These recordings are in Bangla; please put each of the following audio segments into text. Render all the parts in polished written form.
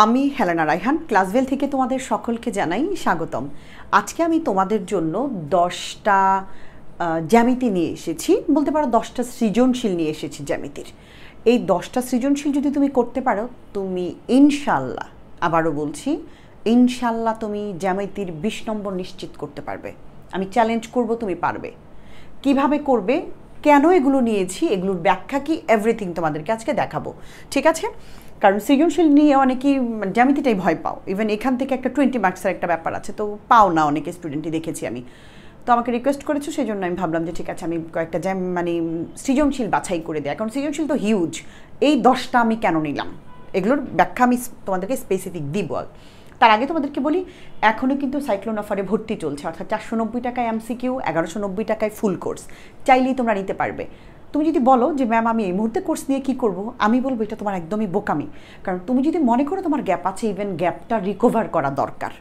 আমি হেলেনা রায়হান ক্লাসভেল থেকে তোমাদের সকলকে জানাই স্বাগতম। আজকে আমি তোমাদের জন্য 10টা জ্যামিতি নিয়ে এসেছি, বলতে পারো 10টা সৃজনশীল নিয়ে এসেছি জ্যামিতির। এই 10টা সৃজনশীল যদি তুমি করতে পারো, তুমি ইনশাল্লাহ, আবারও বলছি ইনশাল্লাহ, তুমি জ্যামিতির 20 নম্বর নিশ্চিত করতে পারবে। আমি চ্যালেঞ্জ করব, তুমি পারবে। কিভাবে করবে, কেন এগুলো নিয়েছি, এগুলোর ব্যাখ্যা কি, এভরিথিং তোমাদেরকে আজকে দেখাবো, ঠিক আছে? কারণ সৃজনশীল নিয়ে অনেকেই জ্যামিতিটাই ভয় পাও। ইভেন এখান থেকে একটা 20 মার্কসের একটা ব্যাপার আছে, তো পাও না অনেকে স্টুডেন্টই দেখেছি আমি। তো আমাকে রিকোয়েস্ট করেছো, সেই জন্য আমি ভাবলাম যে ঠিক আছে, আমি কয়েকটা সৃজনশীল বাছাই করে দিই। কারণ সৃজনশীল তো হিউজ। এই 10টা আমি কেন নিলাম, এগুলোর ব্যাখ্যা আমি তোমাদেরকে স্পেসিফিক দিব। তার আগে তোমাদেরকে বলি, এখনও কিন্তু সাইক্লোন অফারে ভর্তি চলছে, অর্থাৎ 490 টাকায় এমসিকিউ, 1190 টাকায় ফুল কোর্স। চাইলেই তোমরা নিতে পারবে। তুমি যদি বলো যে ম্যাম আমি এই মুহূর্তে কোর্স নিয়ে কী করবো, আমি বলবো এটা তোমার একদমই বোকামি। কারণ তুমি যদি মনে করো তোমার গ্যাপ আছে, ইভেন গ্যাপটা রিকভার করা দরকার,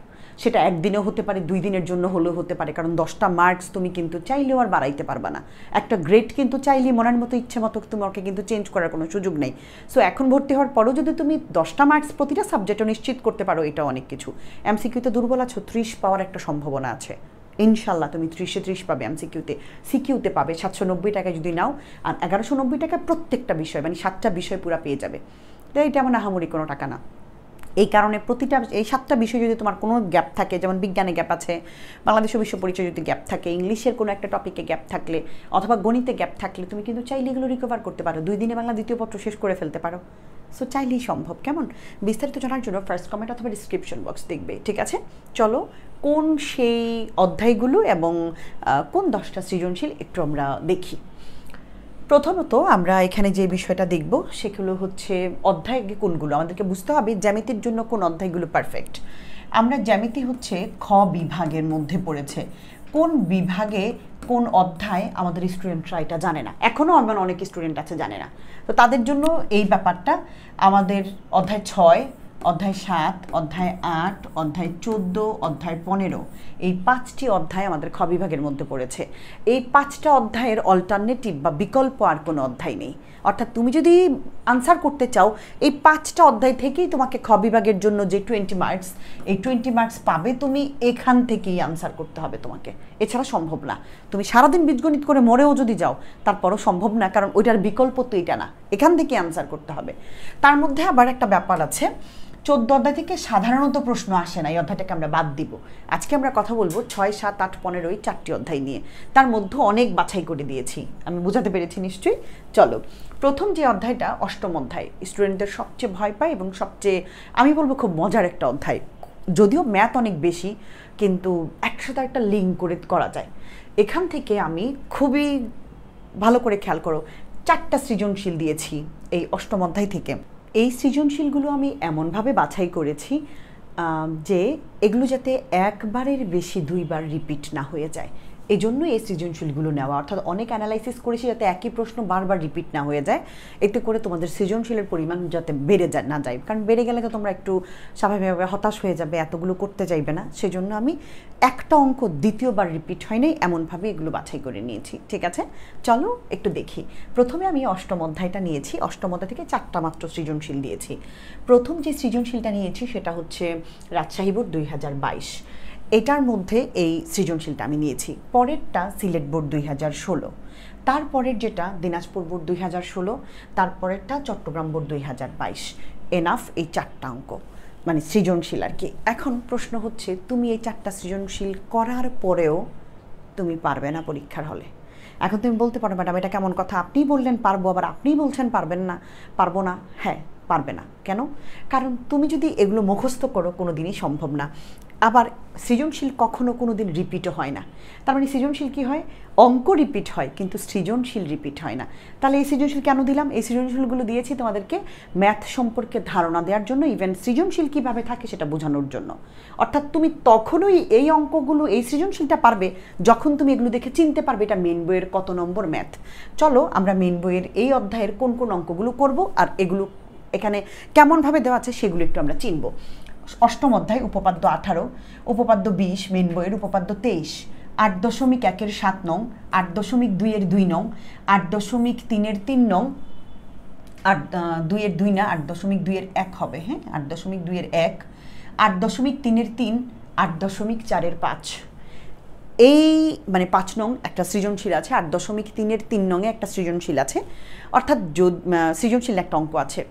সেটা একদিনেও হতে পারে, 2 দিনের জন্য হলেও হতে পারে। কারণ 10টা মার্কস তুমি কিন্তু চাইলেও আর বাড়াইতে পারবা না। একটা গ্রেড কিন্তু চাইলেই মনের মতো ইচ্ছে মতো তোমাকে কিন্তু চেঞ্জ করার কোনো সুযোগ নেই। সো এখন ভর্তি হওয়ার পরও যদি তুমি 10টা মার্কস প্রতিটা সাবজেক্টও নিশ্চিত করতে পারো, এটা অনেক কিছু। এমসিকিউতে দুর্বল আছো, 30 পাওয়ার একটা সম্ভাবনা আছে। ইনশাল্লাহ তুমি 30-এ 30 পাবে এমসিকিউতে। সিকিউতে পাবে 790 টাকায় যদি নাও, আর 1190 টাকায় প্রত্যেকটা বিষয়, মানে 7টা বিষয় পুরো পেয়ে যাবে। তো এটা এমন আহামরি কোনো টাকা না। এই কারণে প্রতিটা এই 7টা বিষয় যদি তোমার কোনো গ্যাপ থাকে, যেমন বিজ্ঞানে গ্যাপ আছে, বাংলাদেশ বিশ্ব পরিচয় যদি গ্যাপ থাকে, ইংলিশের কোনো একটা টপিকে গ্যাপ থাকলে, অথবা গণিতে গ্যাপ থাকলে, তুমি কিন্তু চাইলে এগুলো রিকভার করতে পারো। 2 দিনে বাংলা দ্বিতীয় পত্র শেষ করে ফেলতে পারো। সো চাইলেই সম্ভব। কেমন? বিস্তারিত জানার জন্য ফার্স্ট কমেন্ট অথবা ডিসক্রিপশন বক্স দেখবে, ঠিক আছে? চলো, কোন সেই অধ্যায়গুলো এবং কোন 10টা সৃজনশীল একটু আমরা দেখি। প্রথমত আমরা এখানে যে বিষয়টা দেখব সেগুলো হচ্ছে অধ্যায় কোনগুলো। আমাদেরকে বুঝতে হবে জ্যামিতির জন্য কোন অধ্যায়গুলো পারফেক্ট। আমরা জ্যামিতি হচ্ছে খ বিভাগের মধ্যে পড়েছে। কোন বিভাগে কোন অধ্যায় আমাদের স্টুডেন্টরা এটা জানে না, এখনও আমার অনেক স্টুডেন্ট আছে জানে না। তো তাদের জন্য এই ব্যাপারটা আমাদের অধ্যায় 6, অধ্যায় 7, অধ্যায় 8, অধ্যায় 14, অধ্যায় 15, এই 5টি অধ্যায় আমাদের খ বিভাগের মধ্যে পড়েছে। এই 5টা অধ্যায়ের অল্টারনেটিভ বা বিকল্প আর কোনো অধ্যায় নেই। অর্থাৎ তুমি যদি আনসার করতে চাও, এই 5টা অধ্যায় থেকেই তোমাকে খ বিভাগের জন্য যে 20 মার্কস, এই 20 মার্কস পাবে তুমি, এখান থেকেই আনসার করতে হবে তোমাকে, এছাড়া সম্ভব না। তুমি সারাদিন বীজগণিত করে মরেও যদি যাও, তারপরও সম্ভব না, কারণ ওইটার বিকল্প তো এটা না, এখান থেকে আনসার করতে হবে। তার মধ্যে আবার একটা ব্যাপার আছে, 14 অধ্যায় থেকে সাধারণত প্রশ্ন আসে না, এই অধ্যায়টাকে আমরা বাদ দিব। আজকে আমরা কথা বলবো 6, 7, 8, 15 এই 4টি অধ্যায় নিয়ে। তার মধ্যে অনেক বাছাই করে দিয়েছি, আমি বোঝাতে পেরেছি নিশ্চয়ই। চলো, প্রথম যে অধ্যায়টা, অষ্টম অধ্যায়, স্টুডেন্টদের সবচেয়ে ভয় পায় এবং সবচেয়ে আমি বলবো খুব মজার একটা অধ্যায়। যদিও ম্যাথ অনেক বেশি, কিন্তু একসাথে একটা লিঙ্ক করে করা যায়। এখান থেকে আমি খুবই ভালো করে খেয়াল করো, 4টা সৃজনশীল দিয়েছি এই অষ্টম অধ্যায় থেকে। এই সৃজনশীলগুলো আমি এমনভাবে বাছাই করেছি যে এগুলো যাতে একবারের বেশি 2বার রিপিট না হয়ে যায়, এই জন্য এই সৃজনশীলগুলো নেওয়া। অর্থাৎ অনেক অ্যানালাইসিস করেছি যাতে একই প্রশ্ন বারবার রিপিট না হয়ে যায়, এতে করে তোমাদের সৃজনশীলের পরিমাণ যাতে বেড়ে না যায়। কারণ বেড়ে গেলে তো তোমরা একটু স্বাভাবিকভাবে হতাশ হয়ে যাবে, এতগুলো করতে চাইবে না। সেই জন্য আমি একটা অঙ্ক দ্বিতীয়বার রিপিট হয়নি এমনভাবে এগুলো বাছাই করে নিয়েছি, ঠিক আছে? চলো একটু দেখি। প্রথমে আমি অষ্টম অধ্যায়টা নিয়েছি। অষ্টম অধ্যায় থেকে 4টা মাত্র সৃজনশীল দিয়েছি। প্রথম যে সৃজনশীলটা নিয়েছি সেটা হচ্ছে রাজশাহী বোর্ড 2022। এটার মধ্যে এই সৃজনশীলটা আমি নিয়েছি। পরেরটা সিলেট বোর্ড 2016, তারপরের যেটা দিনাজপুর বোর্ড 2016, তারপরেরটা চট্টগ্রাম বোর্ড 2022। এনাফ এই 4টা অঙ্ক, মানে সৃজনশীল আর কি। এখন প্রশ্ন হচ্ছে, তুমি এই 4টা সৃজনশীল করার পরেও তুমি পারবে না পরীক্ষার হলে। এখন তুমি বলতে পারো, ম্যাডাম এটা কেমন কথা, আপনিই বললেন পারবো, আবার আপনিই বলছেন পারবেন না, পারবো না। হ্যাঁ, পারবে না। কেন? কারণ তুমি যদি এগুলো মুখস্থ করো, কোনো দিনই সম্ভব না। আবার সৃজনশীল কখনো কোনো দিন রিপিটও হয় না। তার মানে সৃজনশীল কী হয়, অঙ্ক রিপিট হয় কিন্তু সৃজনশীল রিপিট হয় না। তাহলে এই সৃজনশীল কেন দিলাম? এই সৃজনশীলগুলো দিয়েছি তোমাদেরকে ম্যাথ সম্পর্কে ধারণা দেওয়ার জন্য, ইভেন সৃজনশীল কীভাবে থাকে সেটা বোঝানোর জন্য। অর্থাৎ তুমি তখনই এই অঙ্কগুলো, এই সৃজনশীলটা পারবে যখন তুমি এগুলো দেখে চিনতে পারবে এটা মেন বইয়ের কত নম্বর ম্যাথ। চলো আমরা মেন বইয়ের এই অধ্যায়ের কোন কোন অঙ্কগুলো করব আর এগুলো এখানে কেমনভাবে দেওয়া আছে সেগুলো একটু আমরা চিনব। অষ্টম অধ্যায় উপপাদ্য 18, উপপাদ্য 20, মেন বইয়ের উপপাদ্য 23, 8.1 7 নং, 8.2 2 নং, 8.3 3 নং, 8.2 না, 8.2 হবে, হ্যাঁ, 8.2 8.3 8.4 এই মানে 5 নং একটা সৃজনশীল আছে, 8.3 নঙে একটা সৃজনশীল আছে, অর্থাৎ সৃজনশীল একটা অঙ্ক আছে।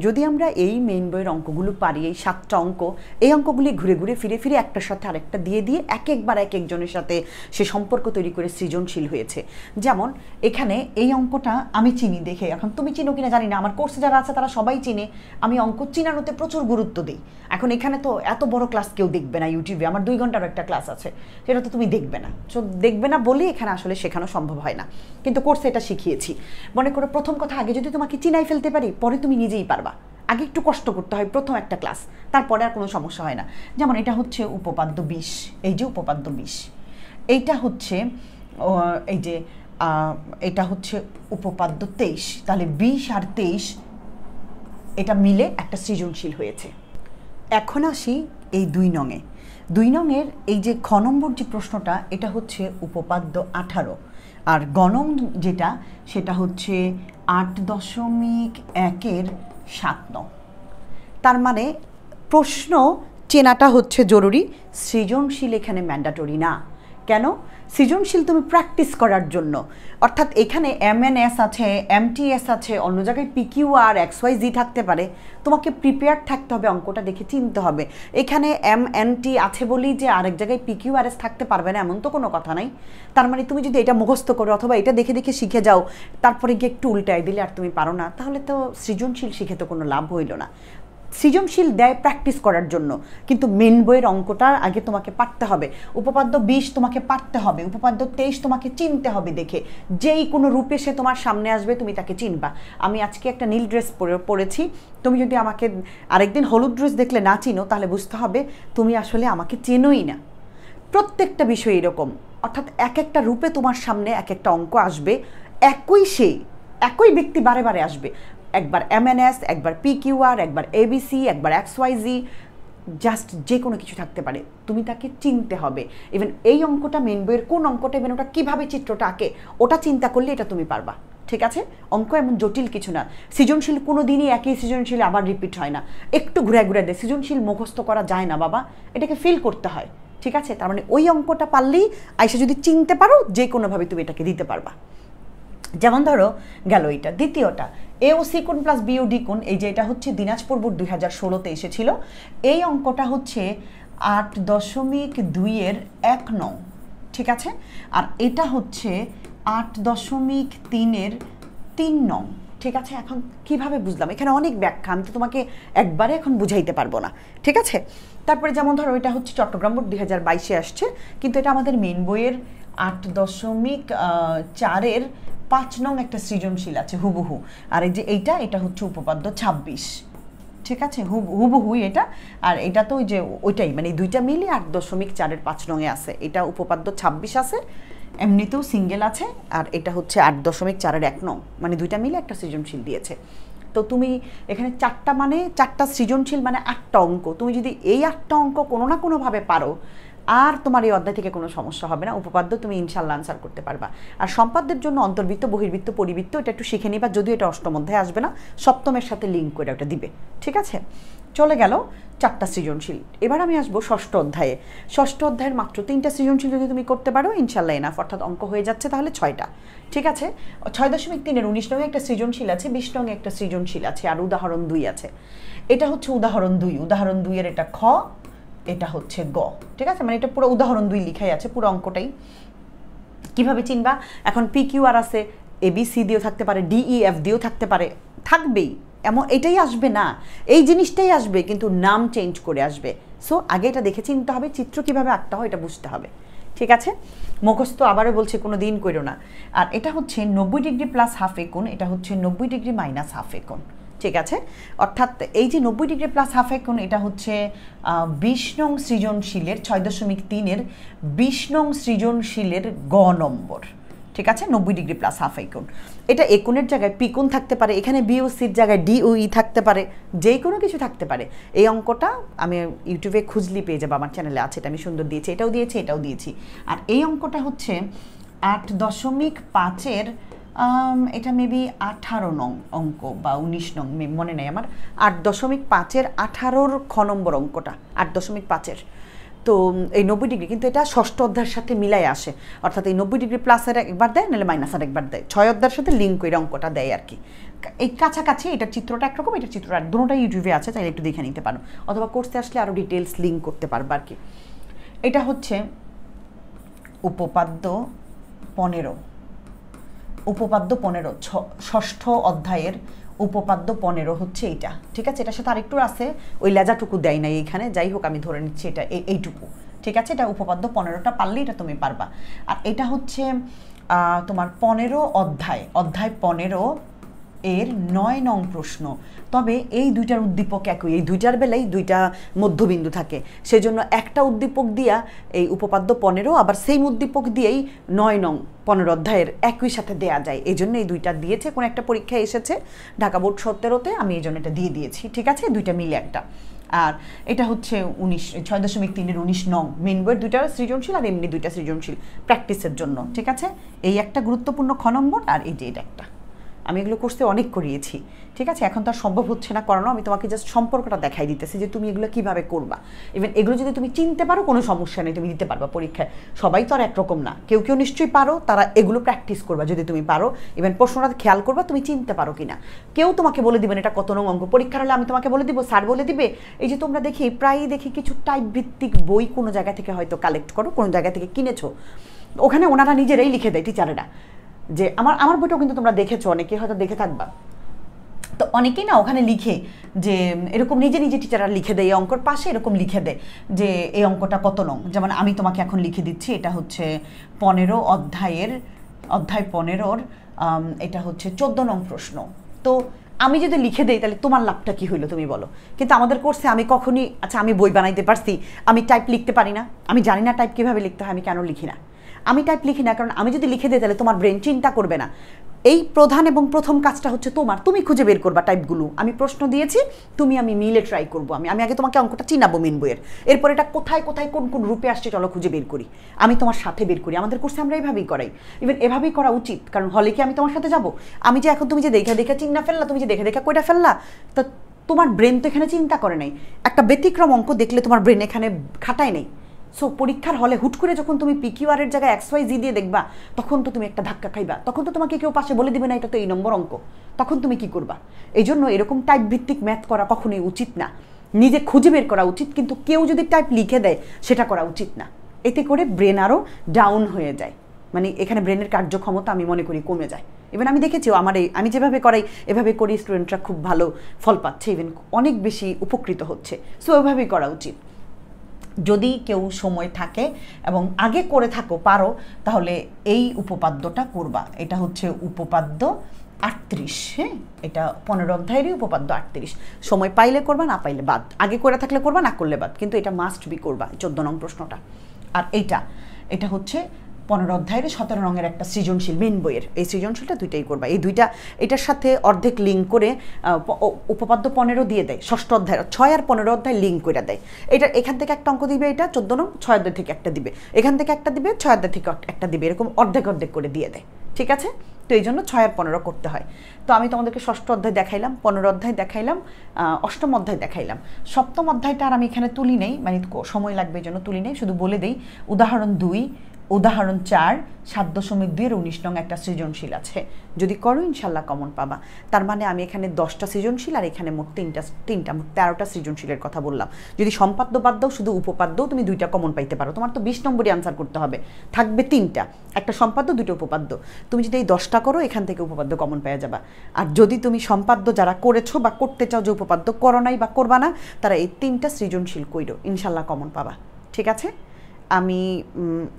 যদি আমরা এই মেইন বইয়ের অঙ্কগুলো পারি, এই 7টা অঙ্ক, এই অঙ্কগুলি ঘুরে ঘুরে ফিরে ফিরে একটার সাথে আরেকটা দিয়ে দিয়ে একবার এক একজনের সাথে সে সম্পর্ক তৈরি করে সৃজনশীল হয়েছে। যেমন এখানে এই অঙ্কটা আমি চিনি দেখে, এখন তুমি চিনো কিনা জানি না, আমার কোর্সে যারা আছে তারা সবাই চিনে, আমি অঙ্ক চিনানোতে প্রচুর গুরুত্ব দিই। এখন এখানে তো এত বড় ক্লাস কেউ দেখবে না ইউটিউবে, আমার 2 ঘন্টার একটা ক্লাস আছে, সেটা তো তুমি দেখবে না। সো দেখবে না বলে এখানে আসলে শেখানো সম্ভব হয় না, কিন্তু কোর্সে এটা শিখিয়েছি। মনে করো প্রথম কথা, আগে যদি তোমাকে চিনাই ফেলতে পারি, পরে তুমি নিজেই পারবা। আগে একটু কষ্ট করতে হয় প্রথম একটা ক্লাস, তারপরে আর কোনো সমস্যা হয় না। যেমন এটা হচ্ছে উপপাদ্য 20, এই যে উপপাদ্য 20, এইটা হচ্ছে এই যে এটা হচ্ছে উপপাদ্য 23, তাহলে 20 আর 23 এটা মিলে একটা সৃজনশীল হয়েছে। এখন আসি এই 2 নঙে। 2 নঙের এই যে খ নম্বর যে প্রশ্নটা, এটা হচ্ছে উপপাদ্য 18, আর গ নং যেটা সেটা হচ্ছে 8.1 7 নং। তার মানে প্রশ্ন চেনাটা হচ্ছে জরুরি, সৃজনশীল এখানে ম্যান্ডেটরি না। কেন? সৃজনশীল তুমি প্র্যাকটিস করার জন্য, অর্থাৎ এখানে MNS আছে, MTS আছে, অন্য জায়গায় PQR XYZ থাকতে পারে, তোমাকে প্রিপেয়ার থাকতে হবে, অঙ্কটা দেখে চিনতে হবে। এখানে MNT আছে বলেই যে আরেক জায়গায় PQRS থাকতে পারবে না এমন তো কোনো কথা নাই। তার মানে তুমি যদি এটা মুখস্থ করো অথবা এটা দেখে দেখে শিখে যাও, তারপরে গিয়ে একটু উল্টায় দিলে আর তুমি পারো না, তাহলে তো সৃজনশীল শিখে তো কোনো লাভ হইল না। সৃজনশীল দেয় প্র্যাকটিস করার জন্য, কিন্তু মেন বইয়ের অঙ্কটা আগে তোমাকে পারতে হবে। উপপাদ্য 20 তোমাকে পারতে হবে, উপপাদ্য 23 তোমাকে চিনতে হবে দেখে, যেই কোনো রূপে সে তোমার সামনে আসবে তুমি তাকে চিনবা। আমি আজকে একটা নীল ড্রেস পরেছি, তুমি যদি আমাকে আরেকদিন হলুদ ড্রেস দেখলে না চিনো, তাহলে বুঝতে হবে তুমি আসলে আমাকে চেনোই না। প্রত্যেকটা বিষয় এরকম, অর্থাৎ এক একটা রূপে তোমার সামনে এক একটা অঙ্ক আসবে, একই ব্যক্তি বারে বারে আসবে, একবার MNS, একবার PQR, একবার ABC, একবার XYZ, জাস্ট যে কোনো কিছু থাকতে পারে, তুমি তাকে চিনতে হবে। ইভেন এই অঙ্কটা মেন বইয়ের কোন অঙ্কটা, ইভেন ওটা কীভাবে চিত্রটা আঁকে ওটা চিন্তা করলে এটা তুমি পারবা। ঠিক আছে, অঙ্ক এমন জটিল কিছু না। সৃজনশীল কোনো দিনই একই সৃজনশীল আবার রিপিট হয় না, একটু ঘুরে ঘুরে দেয়। সৃজনশীল মুখস্থ করা যায় না বাবা, এটাকে ফিল করতে হয়। ঠিক আছে, তার মানে ওই অঙ্কটা পারলেই আইসা যদি চিনতে পারো, যে কোনোভাবে তুমি এটাকে দিতে পারবা। যেমন ধরো গেল এটা দ্বিতীয়টা, AOC কোণ প্লাস BOD কোণ, এই যে এটা হচ্ছে দিনাজপুর বোর্ড 2016-তে এসেছিল। এই অঙ্কটা হচ্ছে 8.2 নং, ঠিক আছে, আর এটা হচ্ছে 8.3 নং। ঠিক আছে, এখন কিভাবে বুঝলাম? এখানে অনেক ব্যাখ্যা, আমি তো তোমাকে একবারে এখন বুঝাইতে পারবো না। ঠিক আছে, তারপরে যেমন ধরো এটা হচ্ছে চট্টগ্রাম বোর্ড 2022-এ আসছে, কিন্তু এটা আমাদের মেন বইয়ের 8.4 5 নং একটা সৃজনশীল আছে হুবহু। আর এই যে এটা হচ্ছে উপপাদ্য 26। ঠিক আছে, হুবহু এটা, আর এটা তো ওই যে ওইটাই, মানে দুইটা মিলে 8.4 5 নঙে আছে। এটা উপপাদ্য 26 আছে, এমনিতেও সিঙ্গেল আছে, আর এটা হচ্ছে 8.4 1 নং, মানে দুইটা মিলে একটা সৃজনশীল দিয়েছে। তো তুমি এখানে 4টা মানে 4টা সৃজনশীল মানে 8টা অঙ্ক, তুমি যদি এই 8টা অঙ্ক কোনো না কোনোভাবে পারো, আর তোমার এই অধ্যায় থেকে কোনো সমস্যা হবে না, উপপাদ্য তুমি ইনশাল্লাহ আনসার করতে পারবা। আর সম্পাদ্যের জন্য অন্তর্বৃত্ত, বহির্বৃত্ত, পরিবৃত্ত এটা একটু শিখে নিবা, যদিও এটা অষ্টম অধ্যায়ে আসবে না, সপ্তমের সাথে লিঙ্ক করে ওটা দিবে। ঠিক আছে, চলে গেল 4টা সৃজনশীল। এবার আমি আসবো ষষ্ঠ অধ্যায়ে। ষষ্ঠ অধ্যায়ের মাত্র 3টা সৃজনশীল যদি তুমি করতে পারো, ইনশাল্লাহ এনাফ, অর্থাৎ অঙ্ক হয়ে যাচ্ছে তাহলে 6টা। ঠিক আছে, 6.3-এর 19 নঙে একটা সৃজনশীল আছে, 20 নঙে একটা সৃজনশীল আছে, আর উদাহরণ 2 আছে। এটা হচ্ছে উদাহরণ 2, উদাহরণ 2-এর এটা খ, এটা হচ্ছে গ। ঠিক আছে, মানে এটা পুরো উদাহরণ 2 লিখাই আছে, পুরো অঙ্কটাই। কিভাবে চিনবা? এখন PQR আছে, ABC দিয়েও থাকতে পারে, DEF দিয়েও থাকতে পারে, থাকবেই, এমন এটাই আসবে না, এই জিনিসটাই আসবে, কিন্তু নাম চেঞ্জ করে আসবে। সো আগে এটা দেখে চিনতে হবে, চিত্র কিভাবে আঁকতে হয় এটা বুঝতে হবে। ঠিক আছে, মুখস্থ আবারও বলছে কোনো দিন করো না। আর এটা হচ্ছে 90 ডিগ্রি প্লাস হাফ এ কোণ, এটা হচ্ছে 90 ডিগ্রি মাইনাস হাফ এ কোণ। ঠিক আছে, অর্থাৎ এই যে 90 ডিগ্রি প্লাস হাফ এ কোণ, এটা হচ্ছে 20 নং সৃজনশীলের 6.3-এর 20 নং সৃজনশীলের গ নম্বর। ঠিক আছে, 90 ডিগ্রি প্লাস হাফ এ কোণ, এটা এ কোণের জায়গায় পি কোণ থাকতে পারে, এখানে BOCর জায়গায় DOE থাকতে পারে, যে কোনো কিছু থাকতে পারে। এই অঙ্কটা আমি ইউটিউবে খুঁজলি পেয়ে যাবো, আমার চ্যানেলে আছে, এটা আমি সুন্দর দিয়েছি, এটাও দিয়েছি, এটাও দিয়েছি। আর এই অঙ্কটা হচ্ছে 8.5-এর এটা মেবি 18 নং অঙ্ক বা 19 নং মনে নেই আমার, 8.5-এর 18-র খ নম্বর অঙ্কটা, 8.5-এর। তো এই 90 ডিগ্রি কিন্তু এটা ষষ্ঠ অধ্যায়ের সাথে মিলাই আসে, অর্থাৎ এই 90 ডিগ্রি প্লাসের একবার দেয়, নাহলে মাইনাসের একবার দেয়, 6 অধ্যায়ের সাথে লিঙ্ক করে অঙ্কটা দেয় আর কি। এই কাছাকাছি এটার চিত্রটা একরকম, এটার চিত্রটা দুটোটাই ইউটিউবে আছে, চাইলে একটু দেখে নিতে পারো, অথবা কোর্সে আসলে আরও ডিটেলস লিঙ্ক করতে পারবো আর কি। এটা হচ্ছে উপপাদ্য 15, উপপাদ্য 15, ষষ্ঠ অধ্যায়ের উপপাদ্য 15 হচ্ছে এইটা, ঠিক আছে। এটার সাথে আরেকটু আছে, ওই লেজাটুকু দেয় নাই এইখানে, যাই হোক আমি ধরে নিচ্ছি এটা এইটুকু, ঠিক আছে। এটা উপপাদ্য 15টা পারলে এটা তুমি পারবা। আর এটা হচ্ছে তোমার 15 অধ্যায় 15 এর 9 নং প্রশ্ন। তবে এই দুইটার উদ্দীপক একই, এই দুইটার বেলায় দুইটা মধ্যবিন্দু থাকে, সেজন্য একটা উদ্দীপক দিয়া এই উপপাদ্য 15 আবার সেম উদ্দীপক দিয়েই 9 নং 15 অধ্যায়ের একই সাথে দেয়া যায়। এই জন্য এই দুইটা দিয়েছে, কোন একটা পরীক্ষায় এসেছে ঢাকা বোর্ড 17-তে, আমি এই জন্য এটা দিয়ে দিয়েছি, ঠিক আছে, দুইটা মিলে একটা। আর এটা হচ্ছে 6.3-এর 19 নং মেন বইয়ের দুইটা সৃজনশীল, আর এমনি দুইটা সৃজনশীল প্র্যাকটিসের জন্য, ঠিক আছে। এই একটা গুরুত্বপূর্ণ খ নম্বর, আর এই যে এটা একটা। আমি এগুলো কোর্সে অনেক করিয়েছি, ঠিক আছে। এখন তো আর সম্ভব হচ্ছে না করানো, আমি তোমাকে জাস্ট সম্পর্কটা দেখাই দিতেছি যে তুমি এগুলো কিভাবে করবা। ইভেন এগুলো যদি তুমি চিনতে পারো কোনো সমস্যা নেই, তুমি দিতে পারবা পরীক্ষায়। সবাই তো আর একরকম না, কেউ কেউ নিশ্চয়ই পারো, তারা এগুলো প্র্যাকটিস করবা যদি তুমি পারো। ইভেন প্রশ্নটা খেয়াল করবা তুমি চিনতে পারো কিনা। কেউ তোমাকে বলে দিবেন এটা কত নং অঙ্ক, পরীক্ষার হলে আমি তোমাকে বলে দিব, স্যার বলে দিবে। এই যে তোমরা দেখি প্রায়ই দেখি কিছু টাইপ ভিত্তিক বই কোনো জায়গা থেকে হয়তো কালেক্ট করো, কোনো জায়গা থেকে কিনেছো, ওখানে ওনারা নিজেরাই লিখে দেয় টিচারেরা, যে আমার বইটাও কিন্তু তোমরা দেখেছো, অনেকে হয়তো দেখে থাকবা। তো অনেকেই না ওখানে লিখে যে এরকম নিজে নিজে টিচাররা লিখে দেয়, এই অঙ্কর পাশে এরকম লিখে দেয় যে এই অঙ্কটা কত নং। যেমন আমি তোমাকে এখন লিখে দিচ্ছি, এটা হচ্ছে 15 অধ্যায় 15-র এটা হচ্ছে 14 নং প্রশ্ন। তো আমি যদি লিখে দেই তাহলে তোমার লাভটা কি হইলো তুমি বলো। কিন্তু আমাদের কোর্সে আমি কখনই, আচ্ছা আমি বই বানাইতে পারছি, আমি টাইপ লিখতে পারি না, আমি জানি না টাইপ কীভাবে লিখতে হয়, আমি কেন লিখি না? আমি টাইপ লিখি না কারণ আমি যদি লিখে দিই তাহলে তোমার ব্রেন চিন্তা করবে না। এই প্রধান এবং প্রথম কাজটা হচ্ছে তুমি খুঁজে বের করবা টাইপগুলো। আমি প্রশ্ন দিয়েছি, আমি মিলে ট্রাই করবো। আমি আগে তোমাকে অঙ্কটা চিনাবো মেন বইয়ের, এরপর এটা কোথায় কোথায় কোন কোন রূপে আসছে চলো খুঁজে বের করি, আমি তোমার সাথে বের করি। আমাদের কোর্সে আমরা এইভাবেই করাই, ইভেন এভাবেই করা উচিত। কারণ হলে কি আমি তোমার সাথে যাবো? আমি যে এখন তুমি যে দেখে দেখে চিন্তা ফেললা, তুমি যে দেখে দেখে কইটা ফেললা, তা তোমার ব্রেন তো এখানে চিন্তা করে নাই। একটা ব্যতিক্রম অঙ্ক দেখলে তোমার ব্রেন এখানে খাটায় নেই। সো পরীক্ষার হলে হুট করে যখন তুমি PQR-এর জায়গায় XYZ দিয়ে দেখবা, তখন তো তুমি একটা ধাক্কা খাইবা, তখন তো তোমাকে কেউ পাশে বলে দিবে না এটা তো এই নম্বর অঙ্ক, তখন তুমি কি করবা? এই জন্য এরকম টাইপ ভিত্তিক ম্যাথ করা কখনোই উচিত না, নিজে খুঁজে বের করা উচিত। কিন্তু কেউ যদি টাইপ লিখে দেয় সেটা করা উচিত না, এতে করে ব্রেন আরও ডাউন হয়ে যায়, মানে এখানে ব্রেনের কার্যক্ষমতা আমি মনে করি কমে যায়। ইভেন আমি দেখেছি আমি যেভাবে করাই এভাবে করি, স্টুডেন্টরা খুব ভালো ফল পাচ্ছে, ইভেন অনেক বেশি উপকৃত হচ্ছে। সো ওইভাবেই করা উচিত। যদি কেউ সময় থাকে এবং আগে করে থাকো পারো, তাহলে এই উপপাদ্যটা করবা। এটা হচ্ছে উপপাদ্য 38, হ্যাঁ, এটা 15 অধ্যায়েরই উপপাদ্য 38। সময় পাইলে করবা, না পাইলে বাদ, আগে করে থাকলে করবা, না করলে বাদ, কিন্তু এটা মাস্ট বি করবা 14 নং প্রশ্নটা। আর এটা হচ্ছে 15 অধ্যায়ের 17 নংয়ের একটা সৃজনশীল মেন বইয়ের, এই সৃজনশীলটা দুইটাই করবা। এই দুইটা এটার সাথে অর্ধেক লিঙ্ক করে উপপাদ্য 15 দিয়ে দেয়, ষষ্ঠ অধ্যায়ের 6 আর 15 অধ্যায় লিঙ্ক করে দেয়। এটা এখান থেকে একটা অঙ্ক দিবে, এটা 14 নং 6 অধ্যায় থেকে একটা দিবে, এখান থেকে একটা দিবে, 6 অধ্যায় থেকে একটা দিবে, এরকম অর্ধেক অর্ধেক করে দিয়ে দেয়, ঠিক আছে। তো এই জন্য 6 আর 15 করতে হয়। তো আমি তোমাদেরকে ষষ্ঠ অধ্যায় দেখাইলাম, 15 অধ্যায় দেখাইলাম, অষ্টম অধ্যায় দেখাইলাম। সপ্তম অধ্যায়টা আর আমি এখানে তুলি নেই, মানে সময় লাগবে এই জন্য তুলি নেই, শুধু বলে দেই। উদাহরণ 2, উদাহরণ 4, 7.2-এর 19 নং একটা সৃজনশীল আছে, যদি করো ইনশাল্লাহ কমন পাবা। তার মানে আমি এখানে 10টা সৃজনশীল আর এখানে মোট তিনটা মোট 13টা সৃজনশীলের কথা বললাম। যদি সম্পাদ্য বাদ দাও, শুধু উপপাদ্যও তুমি 2টা কমন পাইতে পারো। তোমার তো 20 নম্বরই আনসার করতে হবে, থাকবে 3টা, একটা সম্পাদ্য 2টা উপপাদ্য। তুমি যদি এই 10টা করো, এখান থেকে উপপাদ্য কমন পেয়ে যাবা। আর যদি তুমি সম্পাদ্য যারা করেছো বা করতে চাও, যে উপপাদ্য করো নাই বা করবা না, তারা এই 3টা সৃজনশীল কইরো, ইনশাল্লাহ কমন পাবা, ঠিক আছে। আমি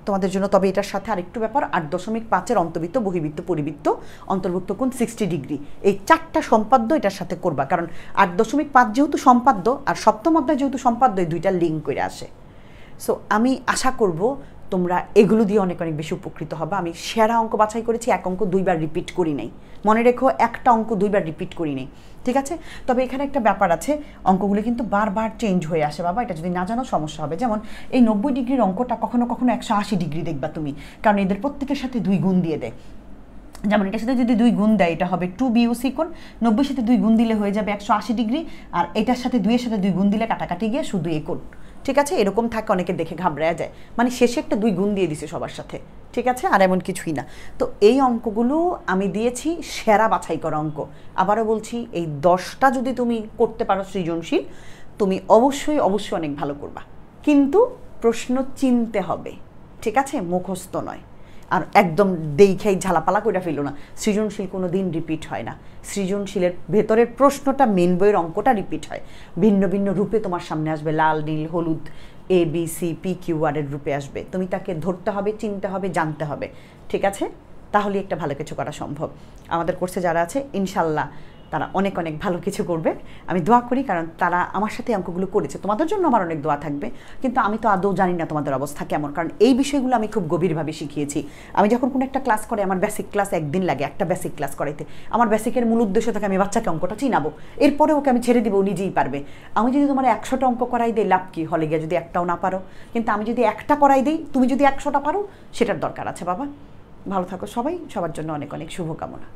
তোমাদের জন্য তবে এটার সাথে আরেকটু ব্যাপার, 8.5-এর অন্তর্বৃত্ত, বহির্বৃত্ত, পরিবৃত্ত, অন্তর্ভুক্ত কোণ 60 ডিগ্রি, এই 4টা সম্পাদ্য এটার সাথে করবা। কারণ 8.5 যেহেতু সম্পাদ্য আর সপ্তম অধ্যায় যেহেতু সম্পাদ্য, এই দুইটা লিঙ্ক করে আসে। সো আমি আশা করব তোমরা এগুলো দিয়ে অনেক অনেক বেশি উপকৃত হবে। আমি সেরা অঙ্ক বাছাই করেছি, এক অঙ্ক 2বার রিপিট করি নাই, মনে রেখো, একটা অঙ্ক 2বার রিপিট করি নাই, ঠিক আছে। তবে এখানে একটা ব্যাপার আছে, অঙ্কগুলো কিন্তু বারবার চেঞ্জ হয়ে আসে বাবা, এটা যদি না জানো সমস্যা হবে। যেমন এই 90 ডিগ্রির অঙ্কটা কখনো কখনো 180 ডিগ্রি দেখবা তুমি, কারণ এদের প্রত্যেকের সাথে 2 গুণ দিয়ে দেয়। যেমন এটার সাথে যদি 2 গুণ দেয় এটা হবে 2BOC কোণ, 90 সাথে 2 গুণ দিলে হয়ে যাবে 180 ডিগ্রি, আর এটার সাথে 2 এর সাথে 2 গুণ দিলে কাটাকাটি গিয়ে শুধু এই কোণ। ঠিক আছে, এরকম থাকে, অনেকে দেখে ঘাবড়ায়া যায়, মানে শেষে একটা 2 গুণ দিয়ে দিছে সবার সাথে। ঠিক আছে, আর এমন কিছুই না। তো এই অঙ্কগুলো আমি দিয়েছি সেরা বাছাই করা অঙ্ক। আবারও বলছি, এই 10টা যদি তুমি করতে পারো সৃজনশীল, তুমি অবশ্যই অবশ্যই অনেক ভালো করবা, কিন্তু প্রশ্ন চিনতে হবে। ঠিক আছে, মুখস্থ নয়। আর একদম দেখাই ঝালাপালা করে ফেলো না, সৃজনশীল কোনো দিন রিপিট হয় না। সৃজনশীলের ভেতরের প্রশ্নটা, মেন বইয়ের অঙ্কটা রিপিট হয়, ভিন্ন ভিন্ন রূপে তোমার সামনে আসবে, লাল নীল হলুদ ABCPQR এর রূপে আসবে। তুমি তাকে ধরতে হবে, চিনতে হবে, জানতে হবে। ঠিক আছে, তাহলে একটা ভালো কিছু করা সম্ভব। আমাদের কোর্সে যারা আছে ইনশাল্লাহ তারা অনেক অনেক ভালো কিছু করবে, আমি দোয়া করি, কারণ তারা আমার সাথে অঙ্কগুলো করেছে। তোমাদের জন্য আমার অনেক দোয়া থাকবে, কিন্তু আমি তো আদৌ জানি না তোমাদের অবস্থা কেমন, কারণ এই বিষয়গুলো আমি খুব গভীরভাবে শিখিয়েছি। আমি যখন কোনো একটা ক্লাস করে, আমার বেসিক ক্লাস একদিন লাগে একটা বেসিক ক্লাস করাইতে। আমার বেসিকের মূল উদ্দেশ্য থাকে আমি বাচ্চাকে অঙ্কটা চিনাবো, এরপরে ওকে আমি ছেড়ে দিব, ও নিজেই পারবে। আমি যদি তোমার 100টা অঙ্ক করাই দিই, লাভ কি? হলে গিয়ে যদি একটাও না পারো। কিন্তু আমি যদি একটা করাই দিই, তুমি যদি 100টা পারো, সেটার দরকার আছে বাবা। ভালো থাকো সবাই, সবার জন্য অনেক অনেক শুভকামনা।